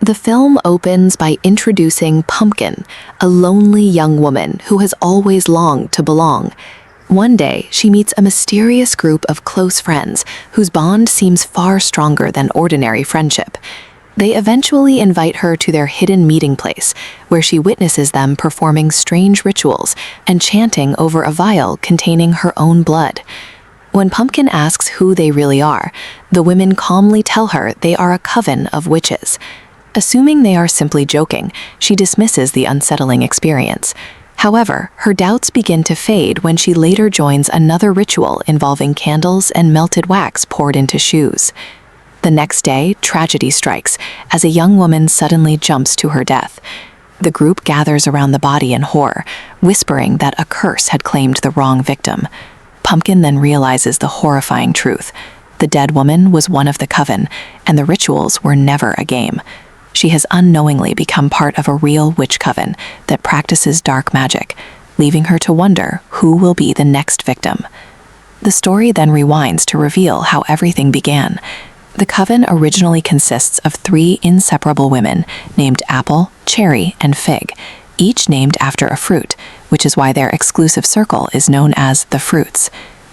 The film opens by introducing Pumpkin, a lonely young woman who has always longed to belong. One day, she meets a mysterious group of close friends whose bond seems far stronger than ordinary friendship. They eventually invite her to their hidden meeting place, where she witnesses them performing strange rituals and chanting over a vial containing her own blood. When Pumpkin asks who they really are, the women calmly tell her they are a coven of witches. Assuming they are simply joking, she dismisses the unsettling experience. However, her doubts begin to fade when she later joins another ritual involving candles and melted wax poured into shoes. The next day, tragedy strikes as a young woman suddenly jumps to her death. The group gathers around the body in horror, whispering that a curse had claimed the wrong victim. Pumpkin then realizes the horrifying truth. The dead woman was one of the coven, and the rituals were never a game. She has unknowingly become part of a real witch coven that practices dark magic, leaving her to wonder who will be the next victim. The story then rewinds to reveal how everything began. The coven originally consists of 3 inseparable women named Apple, Cherry, and Fig, each named after a fruit, which is why their exclusive circle is known as the Fruits.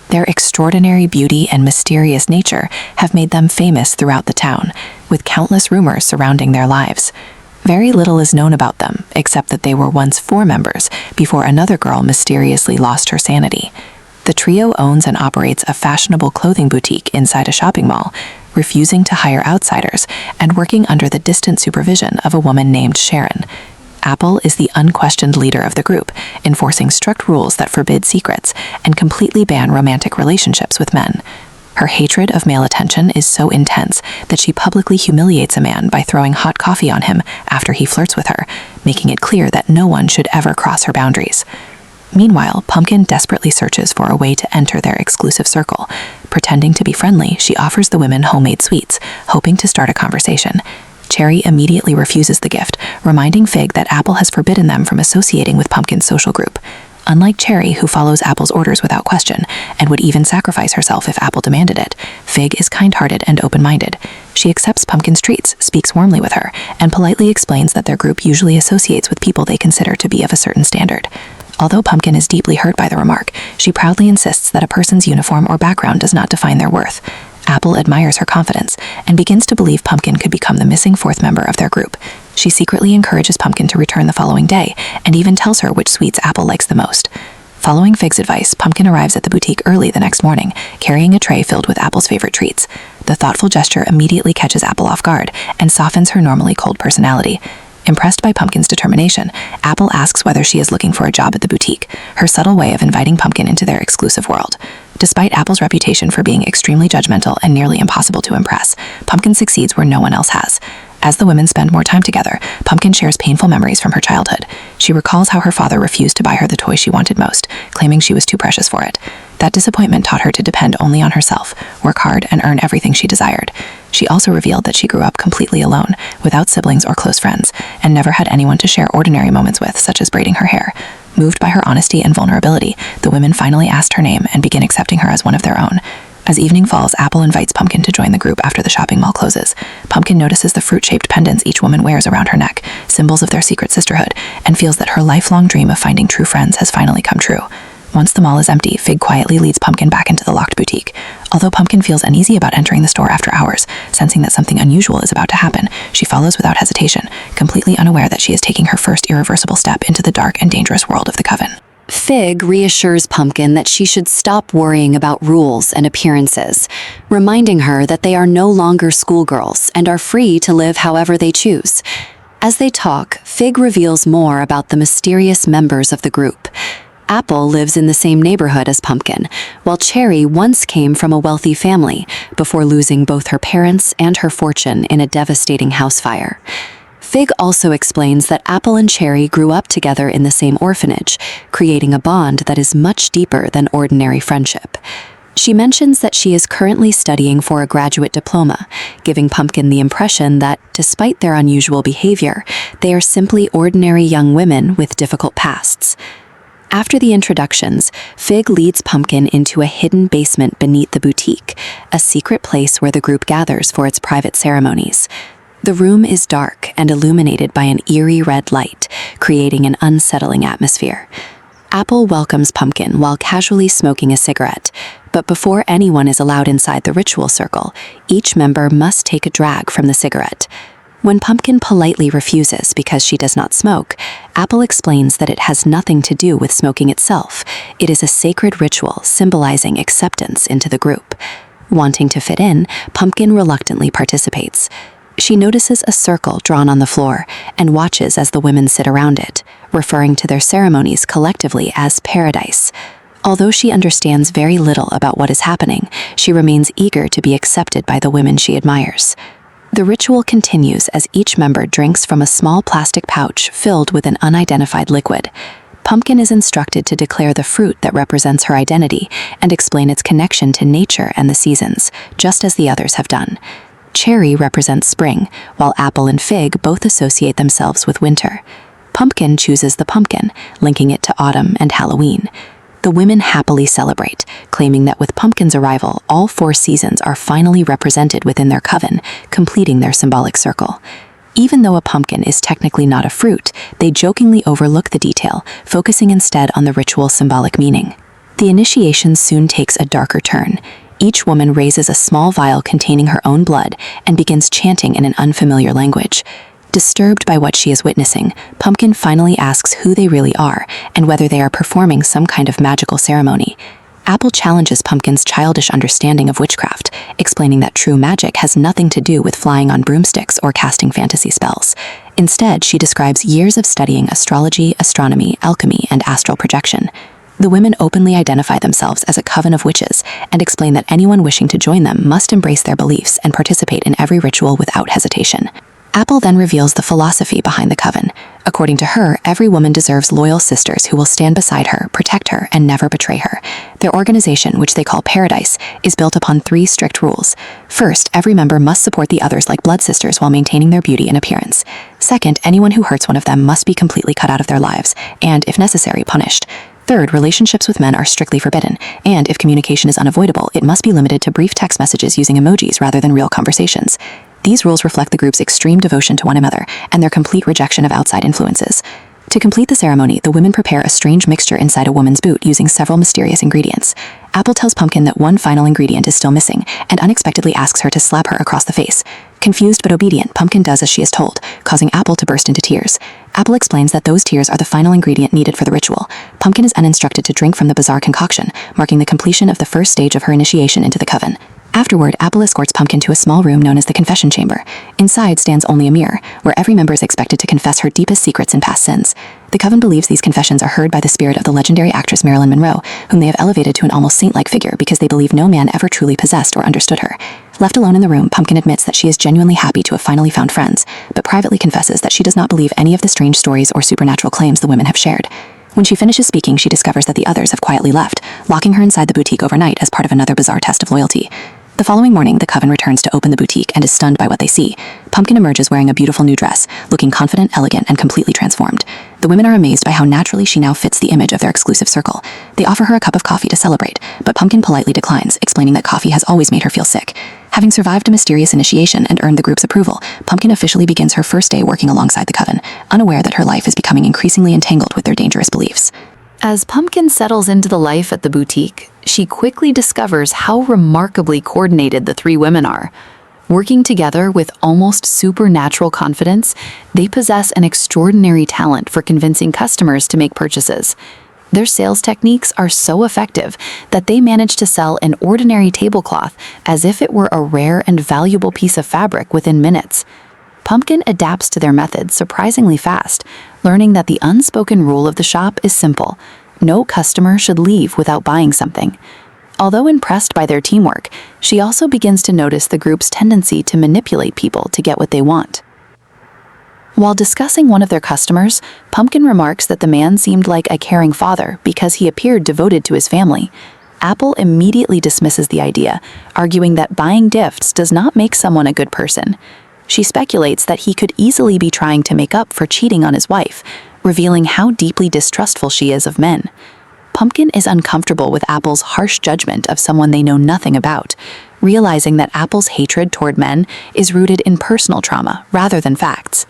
Their extraordinary beauty and mysterious nature have made them famous throughout the town, with countless rumors surrounding their lives. Very little is known about them, except that they were once 4 members before another girl mysteriously lost her sanity. The trio owns and operates a fashionable clothing boutique inside a shopping mall, refusing to hire outsiders and working under the distant supervision of a woman named Sharon. Apple is the unquestioned leader of the group, enforcing strict rules that forbid secrets and completely ban romantic relationships with men. Her hatred of male attention is so intense that she publicly humiliates a man by throwing hot coffee on him after he flirts with her, making it clear that no one should ever cross her boundaries. Meanwhile, Pumpkin desperately searches for a way to enter their exclusive circle. Pretending to be friendly, she offers the women homemade sweets, hoping to start a conversation. Cherry immediately refuses the gift, reminding Fig that Apple has forbidden them from associating with Pumpkin's social group. Unlike Cherry, who follows Apple's orders without question, and would even sacrifice herself if Apple demanded it, Fig is kind-hearted and open-minded. She accepts Pumpkin's treats, speaks warmly with her, and politely explains that their group usually associates with people they consider to be of a certain standard. Although Pumpkin is deeply hurt by the remark, she proudly insists that a person's uniform or background does not define their worth. Apple admires her confidence and begins to believe Pumpkin could become the missing 4th member of their group. She secretly encourages Pumpkin to return the following day and even tells her which sweets Apple likes the most. Following Fig's advice, Pumpkin arrives at the boutique early the next morning, carrying a tray filled with Apple's favorite treats. The thoughtful gesture immediately catches Apple off guard and softens her normally cold personality. Impressed by Pumpkin's determination, Apple asks whether she is looking for a job at the boutique, her subtle way of inviting Pumpkin into their exclusive world. Despite Apple's reputation for being extremely judgmental and nearly impossible to impress, Pumpkin succeeds where no one else has. As the women spend more time together, Pumpkin shares painful memories from her childhood. She recalls how her father refused to buy her the toy she wanted most, claiming she was too precious for it. That disappointment taught her to depend only on herself, work hard, and earn everything she desired. She also revealed that she grew up completely alone, without siblings or close friends, and never had anyone to share ordinary moments with, such as braiding her hair. Moved by her honesty and vulnerability, the women finally asked her name and begin accepting her as one of their own. As evening falls, Apple invites Pumpkin to join the group after the shopping mall closes. Pumpkin notices the fruit-shaped pendants each woman wears around her neck, symbols of their secret sisterhood, and feels that her lifelong dream of finding true friends has finally come true. Once the mall is empty, Fig quietly leads Pumpkin back into the locked boutique. Although Pumpkin feels uneasy about entering the store after hours, sensing that something unusual is about to happen, she follows without hesitation, completely unaware that she is taking her first irreversible step into the dark and dangerous world of the Coven. Fig reassures Pumpkin that she should stop worrying about rules and appearances, reminding her that they are no longer schoolgirls and are free to live however they choose. As they talk, Fig reveals more about the mysterious members of the group. Apple lives in the same neighborhood as Pumpkin, while Cherry once came from a wealthy family before losing both her parents and her fortune in a devastating house fire. Fig also explains that Apple and Cherry grew up together in the same orphanage, creating a bond that is much deeper than ordinary friendship. She mentions that she is currently studying for a graduate diploma, giving Pumpkin the impression that, despite their unusual behavior, they are simply ordinary young women with difficult pasts. After the introductions, Fig leads Pumpkin into a hidden basement beneath the boutique, a secret place where the group gathers for its private ceremonies. The room is dark and illuminated by an eerie red light, creating an unsettling atmosphere. Apple welcomes Pumpkin while casually smoking a cigarette, but before anyone is allowed inside the ritual circle, each member must take a drag from the cigarette. When Pumpkin politely refuses because she does not smoke, Apple explains that it has nothing to do with smoking itself. It is a sacred ritual symbolizing acceptance into the group. Wanting to fit in, Pumpkin reluctantly participates. She notices a circle drawn on the floor and watches as the women sit around it, referring to their ceremonies collectively as paradise. Although she understands very little about what is happening, she remains eager to be accepted by the women she admires. The ritual continues as each member drinks from a small plastic pouch filled with an unidentified liquid. Pumpkin is instructed to declare the fruit that represents her identity and explain its connection to nature and the seasons, just as the others have done. Cherry represents spring, while apple and fig both associate themselves with winter. Pumpkin chooses the pumpkin, linking it to autumn and Halloween. The women happily celebrate, claiming that with Pumpkin's arrival, all 4 seasons are finally represented within their coven, completing their symbolic circle. Even though a pumpkin is technically not a fruit, they jokingly overlook the detail, focusing instead on the ritual's symbolic meaning. The initiation soon takes a darker turn. Each woman raises a small vial containing her own blood and begins chanting in an unfamiliar language. Disturbed by what she is witnessing, Pumpkin finally asks who they really are and whether they are performing some kind of magical ceremony. Apple challenges Pumpkin's childish understanding of witchcraft, explaining that true magic has nothing to do with flying on broomsticks or casting fantasy spells. Instead, she describes years of studying astrology, astronomy, alchemy, and astral projection. The women openly identify themselves as a coven of witches and explain that anyone wishing to join them must embrace their beliefs and participate in every ritual without hesitation. Apple then reveals the philosophy behind the coven. According to her, every woman deserves loyal sisters who will stand beside her, protect her, and never betray her. Their organization, which they call Paradise, is built upon 3 strict rules. First, every member must support the others like blood sisters while maintaining their beauty and appearance. Second, anyone who hurts one of them must be completely cut out of their lives, and, if necessary, punished. Third, relationships with men are strictly forbidden, and if communication is unavoidable, it must be limited to brief text messages using emojis rather than real conversations. These rules reflect the group's extreme devotion to one another and their complete rejection of outside influences. To complete the ceremony, the women prepare a strange mixture inside a woman's boot using several mysterious ingredients. Apple tells Pumpkin that one final ingredient is still missing and unexpectedly asks her to slap her across the face. Confused but obedient, Pumpkin does as she is told, causing Apple to burst into tears. Apple explains that those tears are the final ingredient needed for the ritual. Pumpkin is uninstructed to drink from the bizarre concoction, marking the completion of the first stage of her initiation into the coven. Afterward, Apple escorts Pumpkin to a small room known as the confession chamber. Inside stands only a mirror, where every member is expected to confess her deepest secrets and past sins. The Coven believes these confessions are heard by the spirit of the legendary actress Marilyn Monroe, whom they have elevated to an almost saint-like figure because they believe no man ever truly possessed or understood her. Left alone in the room, Pumpkin admits that she is genuinely happy to have finally found friends, but privately confesses that she does not believe any of the strange stories or supernatural claims the women have shared. When she finishes speaking, she discovers that the others have quietly left, locking her inside the boutique overnight as part of another bizarre test of loyalty. The following morning, the Coven returns to open the boutique and is stunned by what they see. Pumpkin emerges wearing a beautiful new dress, looking confident, elegant, and completely transformed. The women are amazed by how naturally she now fits the image of their exclusive circle. They offer her a cup of coffee to celebrate, but Pumpkin politely declines, explaining that coffee has always made her feel sick. Having survived a mysterious initiation and earned the group's approval, Pumpkin officially begins her first day working alongside the Coven, unaware that her life is becoming increasingly entangled with their dangerous beliefs. As Pumpkin settles into the life at the boutique, she quickly discovers how remarkably coordinated the 3 women are. Working together with almost supernatural confidence, they possess an extraordinary talent for convincing customers to make purchases. Their sales techniques are so effective that they manage to sell an ordinary tablecloth as if it were a rare and valuable piece of fabric within minutes. Pumpkin adapts to their methods surprisingly fast, learning that the unspoken rule of the shop is simple: no customer should leave without buying something. Although impressed by their teamwork, she also begins to notice the group's tendency to manipulate people to get what they want. While discussing one of their customers, Pumpkin remarks that the man seemed like a caring father because he appeared devoted to his family. Apple immediately dismisses the idea, arguing that buying gifts does not make someone a good person. She speculates that he could easily be trying to make up for cheating on his wife, revealing how deeply distrustful she is of men. Pumpkin is uncomfortable with Apple's harsh judgment of someone they know nothing about. realizing that Apple's hatred toward men is rooted in personal trauma rather than facts.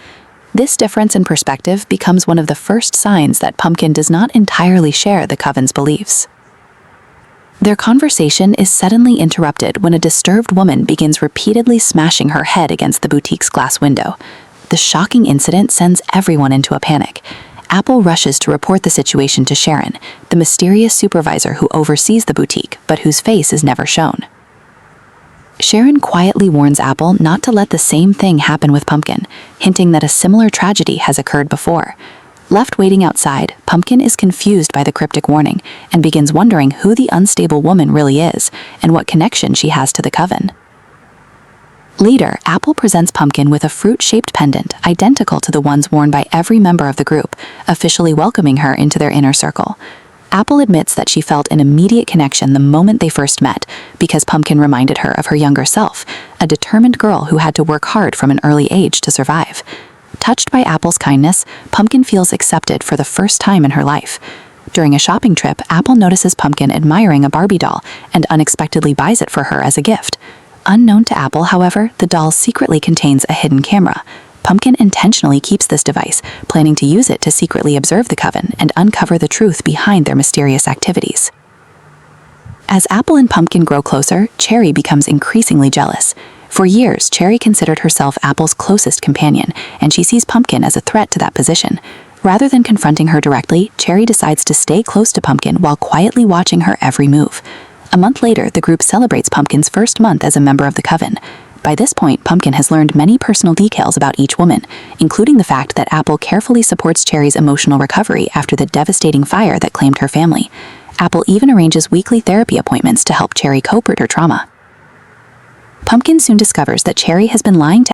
This difference in perspective becomes one of the first signs that Pumpkin does not entirely share the Coven's beliefs. Their conversation is suddenly interrupted when a disturbed woman begins repeatedly smashing her head against the boutique's glass window. The shocking incident sends everyone into a panic. Apple rushes to report the situation to Sharon, the mysterious supervisor who oversees the boutique but whose face is never shown. Sharon quietly warns Apple not to let the same thing happen with Pumpkin, hinting that a similar tragedy has occurred before. Left waiting outside, Pumpkin is confused by the cryptic warning and begins wondering who the unstable woman really is and what connection she has to the Coven. Later, Apple presents Pumpkin with a fruit-shaped pendant identical to the ones worn by every member of the group, officially welcoming her into their inner circle. Apple admits that she felt an immediate connection the moment they first met because Pumpkin reminded her of her younger self, a determined girl who had to work hard from an early age to survive. Touched by Apple's kindness, Pumpkin feels accepted for the first time in her life. During a shopping trip, Apple notices Pumpkin admiring a Barbie doll and unexpectedly buys it for her as a gift. Unknown to Apple, however, the doll secretly contains a hidden camera. Pumpkin intentionally keeps this device, planning to use it to secretly observe the Coven and uncover the truth behind their mysterious activities. As Apple and Pumpkin grow closer, Cherry becomes increasingly jealous. For years, Cherry considered herself Apple's closest companion, and she sees Pumpkin as a threat to that position. Rather than confronting her directly, Cherry decides to stay close to Pumpkin while quietly watching her every move. A month later, the group celebrates Pumpkin's first month as a member of the Coven. By this point, Pumpkin has learned many personal details about each woman, including the fact that Apple carefully supports Cherry's emotional recovery after the devastating fire that claimed her family. Apple even arranges weekly therapy appointments to help Cherry cope with her trauma. Pumpkin soon discovers that Cherry has been lying to